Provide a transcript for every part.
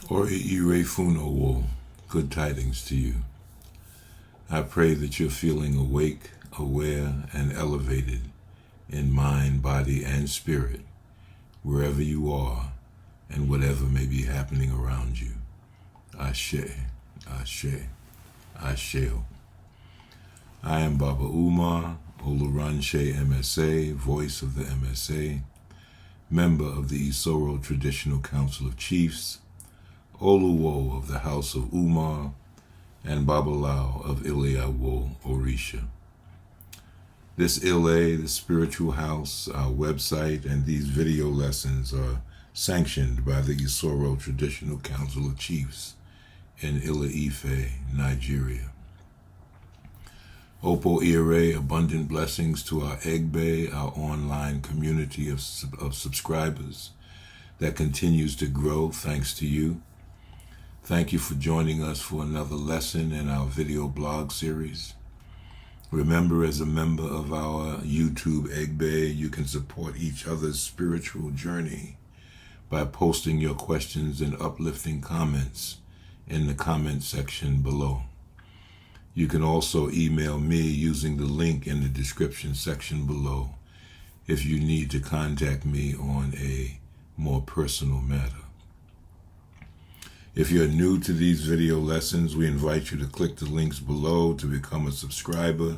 Oriire, good tidings to you. I pray that you're feeling awake, aware, and elevated in mind, body, and spirit, wherever you are and whatever may be happening around you. Ashe, Ashe, Asheo. I am Baba Umar, Oluranse Emese, voice of the MSA, member of the Isoro Traditional Council of Chiefs, Oluwo of the House of Umar, and Babalawo of Ile-Ife, Orisa. This Ile, the spiritual house, our website, and these video lessons are sanctioned by the Isoro Traditional Council of Chiefs in Ile-Ife, Nigeria. Opo Ire, abundant blessings to our Egbe, our online community of subscribers that continues to grow thanks to you. Thank you for joining us for another lesson in our video blog series. Remember, as a member of our YouTube Egbe, you can support each other's spiritual journey by posting your questions and uplifting comments in the comment section below. You can also email me using the link in the description section below if you need to contact me on a more personal matter. If you're new to these video lessons, we invite you to click the links below to become a subscriber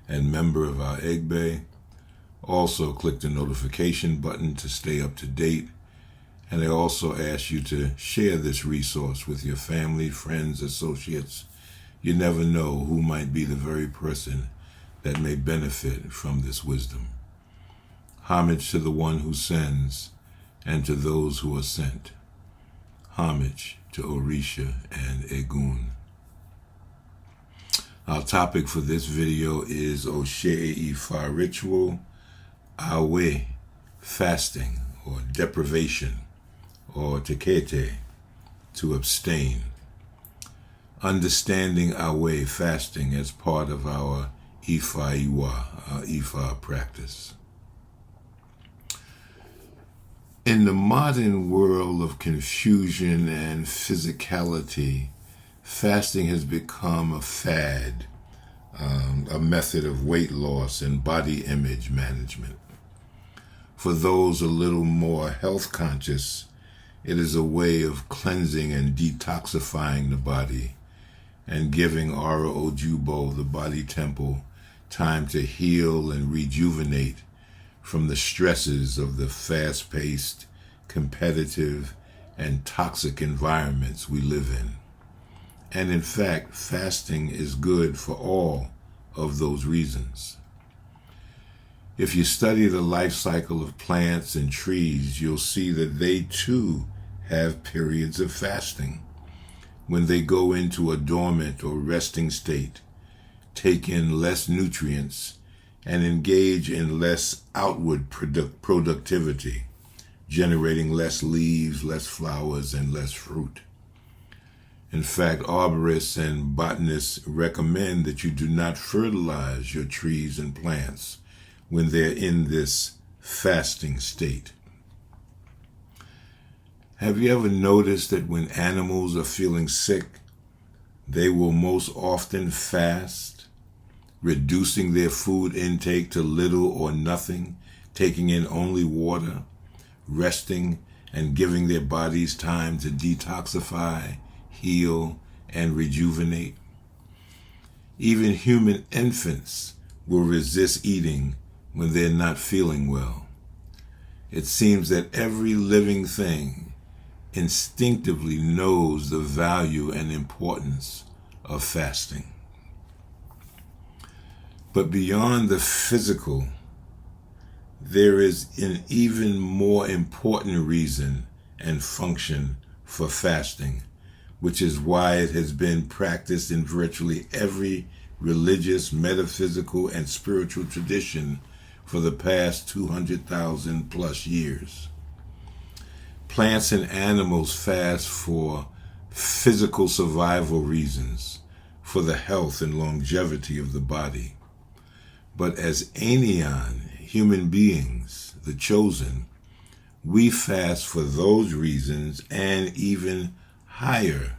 and member of our Egbe. Also, click the notification button to stay up to date. And I also ask you to share this resource with your family, friends, associates. You never know who might be the very person that may benefit from this wisdom. Homage to the one who sends and to those who are sent. Homage to Orisa and Egun. Our topic for this video is Ifa ritual, Awe, fasting or deprivation, or tekete, to abstain. Understanding Awe fasting as part of our Ifa Iwa, our Ifa practice. In the modern world of confusion and physicality, fasting has become a fad, a method of weight loss and body image management. For those a little more health conscious, it is a way of cleansing and detoxifying the body and giving Ara Ojubo, the body temple, time to heal and rejuvenate from the stresses of the fast-paced, competitive, and toxic environments we live in. And in fact, fasting is good for all of those reasons. If you study the life cycle of plants and trees, you'll see that they too have periods of fasting, when they go into a dormant or resting state, take in less nutrients, and engage in less outward productivity, generating less leaves, less flowers, and less fruit. In fact, arborists and botanists recommend that you do not fertilize your trees and plants when they're in this fasting state. Have you ever noticed that when animals are feeling sick, they will most often fast, reducing their food intake to little or nothing, taking in only water, resting, and giving their bodies time to detoxify, heal, and rejuvenate? Even human infants will resist eating when they're not feeling well. It seems that every living thing instinctively knows the value and importance of fasting. But beyond the physical, there is an even more important reason and function for fasting, which is why it has been practiced in virtually every religious, metaphysical, and spiritual tradition for the past 200,000 plus years. Plants and animals fast for physical survival reasons, for the health and longevity of the body. But as Anion, human beings, the chosen, we fast for those reasons and even higher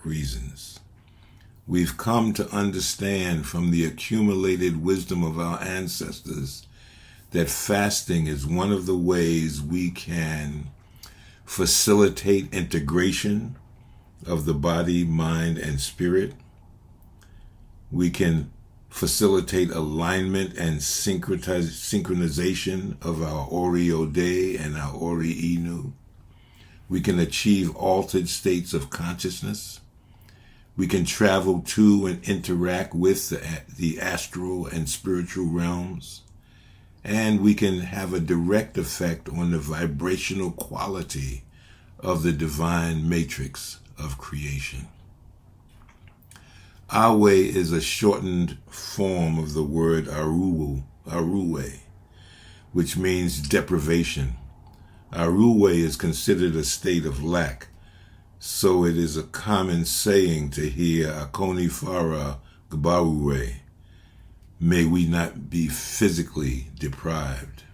reasons. We've come to understand from the accumulated wisdom of our ancestors that fasting is one of the ways we can facilitate integration of the body, mind, and spirit. We can facilitate alignment and synchronization of our Ori-Ode and our Ori-Inu. We can achieve altered states of consciousness. We can travel to and interact with the astral and spiritual realms. And we can have a direct effect on the vibrational quality of the divine matrix of creation. Awe is a shortened form of the word Aruwe, which means deprivation. Aruwe is considered a state of lack, so it is a common saying to hear Akoni Fara Gbaruwe, may we not be physically deprived.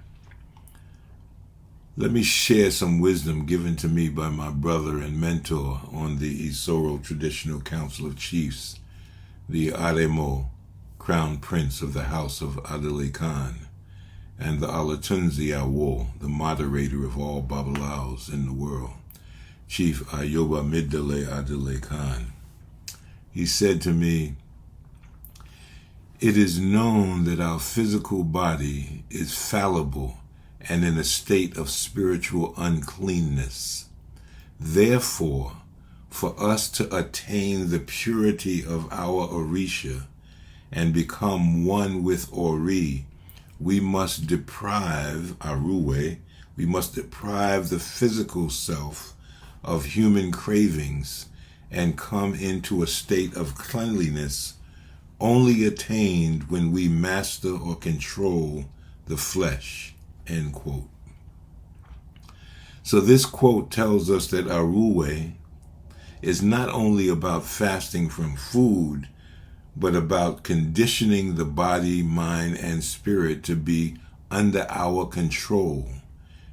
Let me share some wisdom given to me by my brother and mentor on the Isoro Traditional Council of Chiefs, the Aremo, Crown Prince of the House of Adele Khan, and the Oluranse Awo, the moderator of all Babalawos in the world, Chief Ayoba Midale Adele Khan. He said to me, "It is known that our physical body is fallible and in a state of spiritual uncleanness. Therefore, for us to attain the purity of our Orisa and become one with Ori, we must deprive Aruwe, we must deprive the physical self of human cravings and come into a state of cleanliness only attained when we master or control the flesh." End quote. So this quote tells us that Aruwe is not only about fasting from food, but about conditioning the body, mind, and spirit to be under our control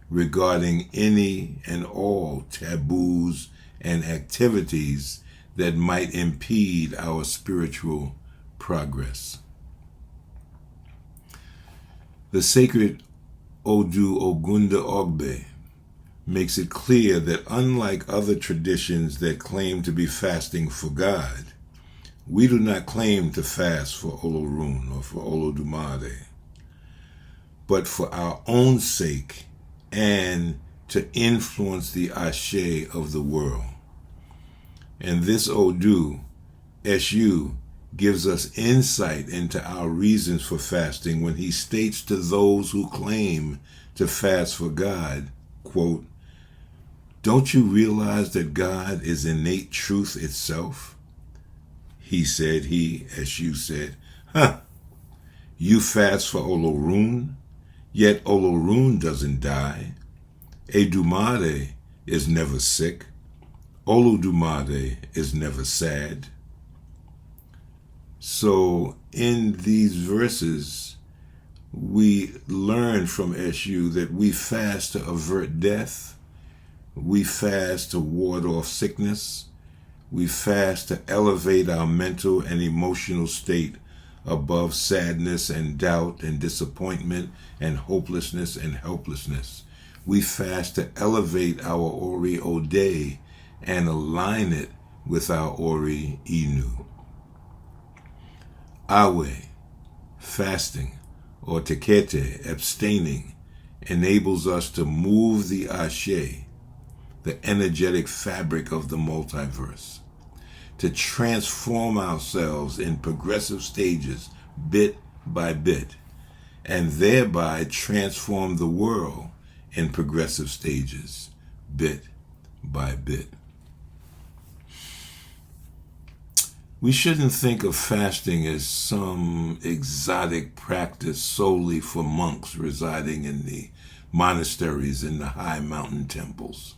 regarding any and all taboos and activities that might impede our spiritual progress. The sacred Odu Ogunda Ogbe makes it clear that unlike other traditions that claim to be fasting for God, we do not claim to fast for Olorun or for Olofi-dumare, but for our own sake and to influence the ashe of the world. And this Odu, Eshu, gives us insight into our reasons for fasting when he states to those who claim to fast for God, quote, "Don't you realize that God is innate truth itself?" Eshu said, "You fast for Olorun, yet Olorun doesn't die. Edumare is never sick. Olu-dumare is never sad." So in these verses, we learn from Eshu that we fast to avert death, we fast to ward off sickness, we fast to elevate our mental and emotional state above sadness and doubt and disappointment and hopelessness and helplessness. We fast to elevate our Ori-Ode and align it with our Ori-Inu. Awe, fasting, or tekete, abstaining, enables us to move the ashe, the energetic fabric of the multiverse, to transform ourselves in progressive stages, bit by bit, and thereby transform the world in progressive stages, bit by bit. We shouldn't think of fasting as some exotic practice solely for monks residing in the monasteries and the high mountain temples.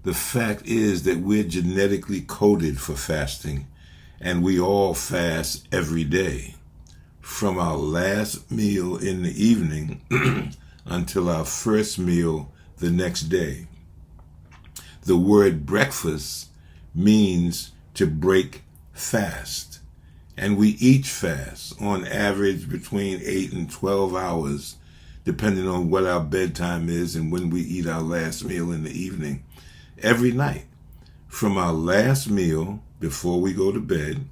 The fact is that we're genetically coded for fasting, and we all fast every day, from our last meal in the evening until our first meal the next day. The word breakfast means to break fast. And we each fast on average between 8 and 12 hours, depending on what our bedtime is and when we eat our last meal in the evening, every night. From our last meal before we go to bed,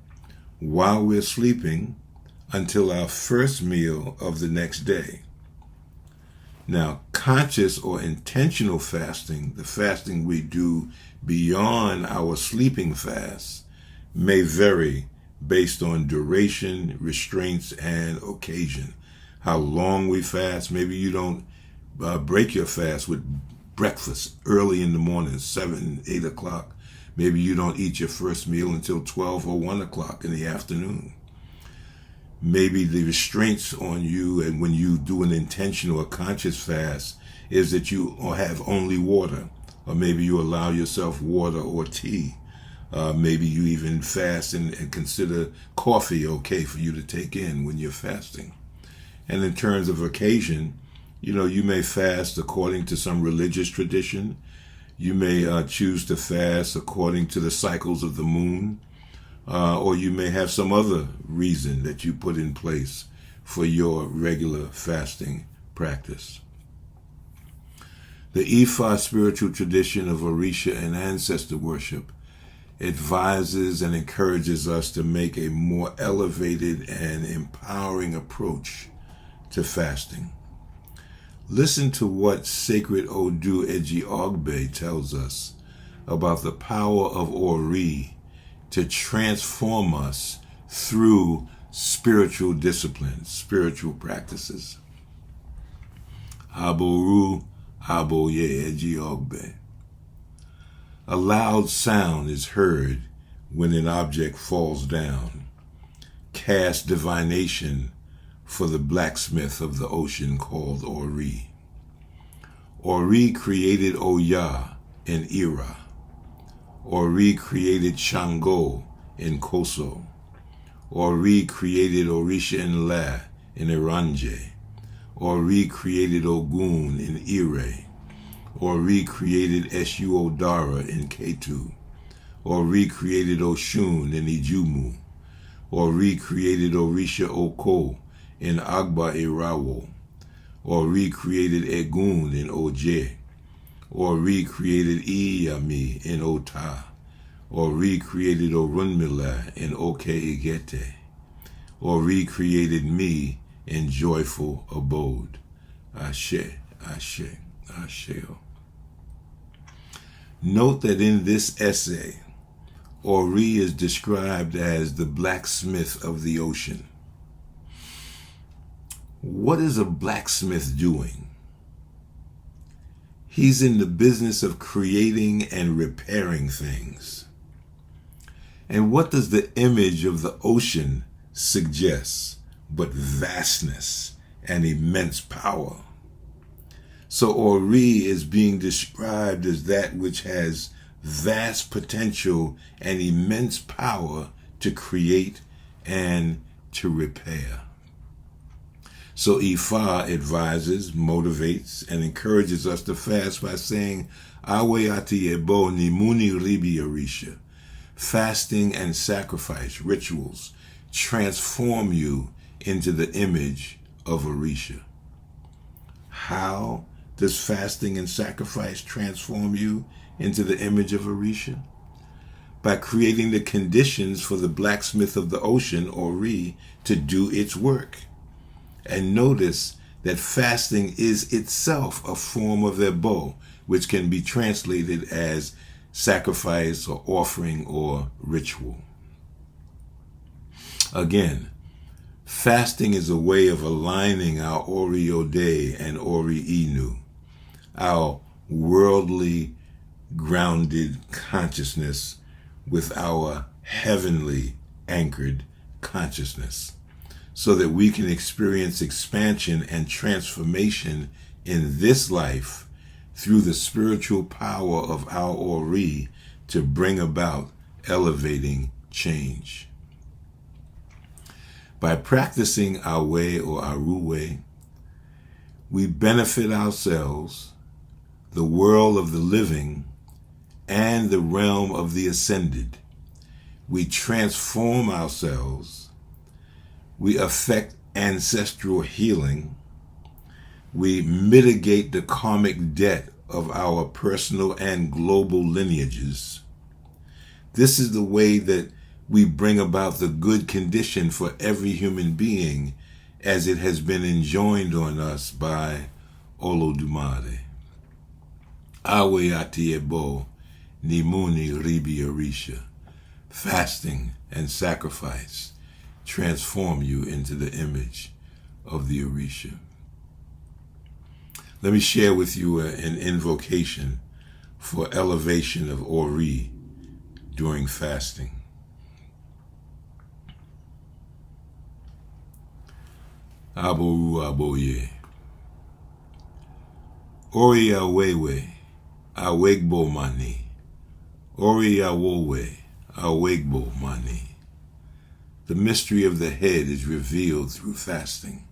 while we're sleeping, until our first meal of the next day. Now, conscious or intentional fasting, the fasting we do beyond our sleeping fast, may vary based on duration, restraints, and occasion. How long we fast. Maybe you don't break your fast with breakfast early in the morning, 7, 8 o'clock. Maybe you don't eat your first meal until 12 or 1 o'clock in the afternoon. Maybe the restraints on you and when you do an intentional or conscious fast is that you have only water, or maybe you allow yourself water or tea. Maybe you even fast and consider coffee okay for you to take in when you're fasting. And in terms of occasion, you may fast according to some religious tradition. You may choose to fast according to the cycles of the moon. Or you may have some other reason that you put in place for your regular fasting practice. The Ifa spiritual tradition of Orisa and ancestor worship advises and encourages us to make a more elevated and empowering approach to fasting. Listen to what Sacred Odu Eji Ogbe tells us about the power of Oriire to transform us through spiritual disciplines, spiritual practices. Aboru Aboye Eji Ogbe. A loud sound is heard when an object falls down. Cast divination for the blacksmith of the ocean called Oriire. Oriire created Oya in Ira. Oriire created Shango in Koso. Oriire created Orisha in La in Iranje. Oriire created Ogun in Ire. Oriire created Eshu Odara in Ketu. Oriire created Oshun in Ijumu. Oriire created Orisha Oko in Agba Irawo. Oriire created Egun in Oje. Oriire created Iyami in Ota. Oriire created Orunmila in Oke Igete. Oriire created me in joyful abode. Ashe, Ashe, Asheo. Note that in this essay, Oriire is described as the blacksmith of the ocean. What is a blacksmith doing? He's in the business of creating and repairing things. And what does the image of the ocean suggest but vastness and immense power? So Oriire is being described as that which has vast potential and immense power to create and to repair. So Ifa advises, motivates, and encourages us to fast by saying, Awe ati ebo ni muni ribi Orisha. Fasting and sacrifice rituals transform you into the image of Orisha. How does fasting and sacrifice transform you into the image of Orisha? By creating the conditions for the blacksmith of the ocean, Oriire, to do its work. And notice that fasting is itself a form of ebo, which can be translated as sacrifice or offering or ritual. Again, fasting is a way of aligning our Oriode and Ori-Inu, our worldly grounded consciousness with our heavenly anchored consciousness, so that we can experience expansion and transformation in this life through the spiritual power of our Oriire to bring about elevating change. By practicing our way or Aru way, we benefit ourselves, the world of the living, and the realm of the ascended. We transform ourselves. We affect ancestral healing. We mitigate the karmic debt of our personal and global lineages. This is the way that we bring about the good condition for every human being as it has been enjoined on us by Olofi-dumare. Awe ati ebo nimuni ribi Orisha. Fasting and sacrifice transform you into the image of the Orisha. Let me share with you an invocation for elevation of Oriire during fasting. Aboru aboye. Ori awewe, awegbo mani. Ori awowe, awegbo mani. The mystery of the head is revealed through fasting.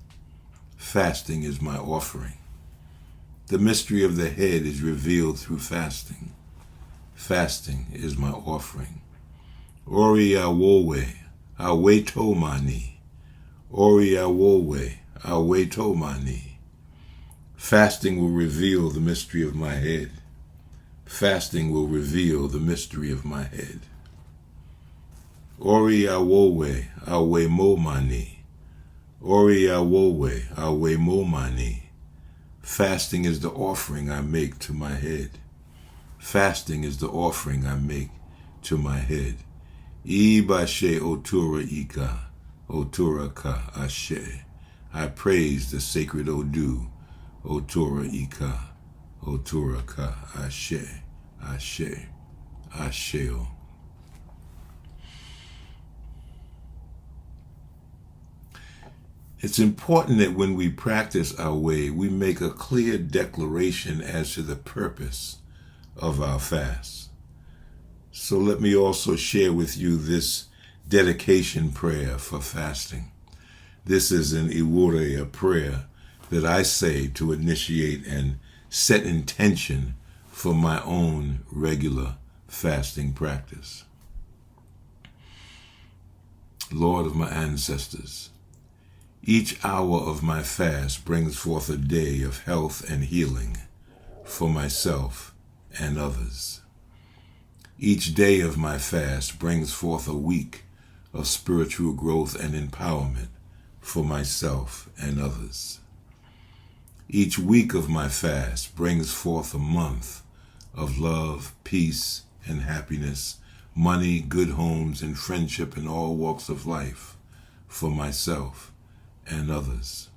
Fasting is my offering. The mystery of the head is revealed through fasting. Fasting is my offering. Ori awowe, aweto mani. Ori awowe, aweto mani. Fasting will reveal the mystery of my head. Fasting will reveal the mystery of my head. Ori awowe, awemo mani. Ori awowe, awemo mani. Fasting is the offering I make to my head. Fasting is the offering I make to my head. Ibashe otura ika, otura ka ashe. I praise the sacred Odu, otura ika, otura ka ashe, ashe, asheo. It's important that when we practice our way, we make a clear declaration as to the purpose of our fast. So let me also share with you this dedication prayer for fasting. This is an Iwure, a prayer that I say to initiate and set intention for my own regular fasting practice. Lord of my ancestors, each hour of my fast brings forth a day of health and healing for myself and others. Each day of my fast brings forth a week of spiritual growth and empowerment for myself and others. Each week of my fast brings forth a month of love, peace, and happiness, money, good homes, and friendship in all walks of life for myself and others.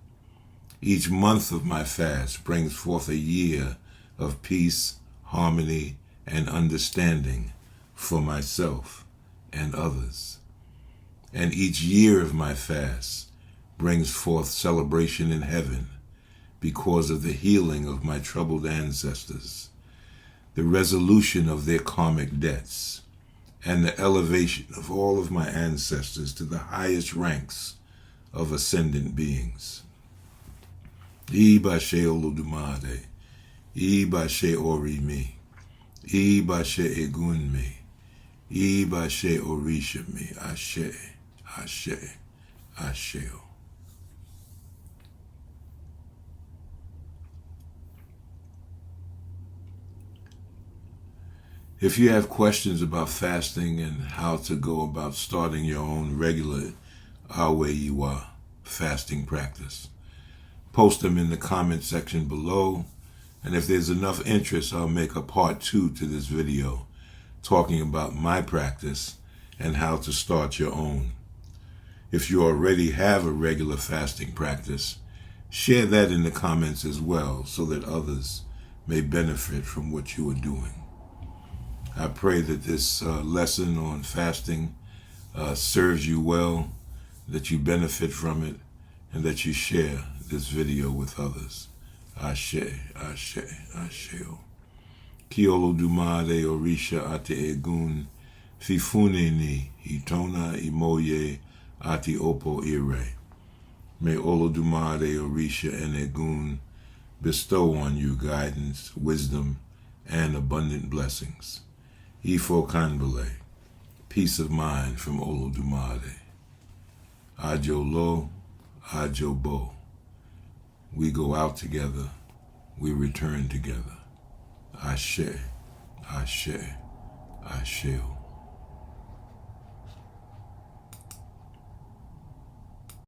Each month of my fast brings forth a year of peace, harmony, and understanding for myself and others. And each year of my fast brings forth celebration in heaven because of the healing of my troubled ancestors, the resolution of their karmic debts, and the elevation of all of my ancestors to the highest ranks of ascendant beings. Ibashe Olufi-dumare, Ibashe Oriire, Ibashe Egunme, Ibashe Orisha me, Ashe, Ashe, Asheo. If you have questions about fasting and how to go about starting your own regular Ifa Iwa fasting practice, post them in the comment section below, and if there's enough interest, I'll make a part 2 to this video talking about my practice and how to start your own. If you already have a regular fasting practice, share that in the comments as well so that others may benefit from what you are doing. I pray that this lesson on fasting serves you well, that you benefit from it, and that you share this video with others. Ashe, Ashe, Asheo. Ki Olofi-dumare Orisha ate egun, fifune ni itona imoye ati opo ire. May Olofi-dumare Orisha and Egun bestow on you guidance, wisdom, and abundant blessings. Ifo Kanbale, peace of mind from Olorun. Ajo Lo, Ajo Bo. We go out together, we return together. Ashe, Ashe, Asheo.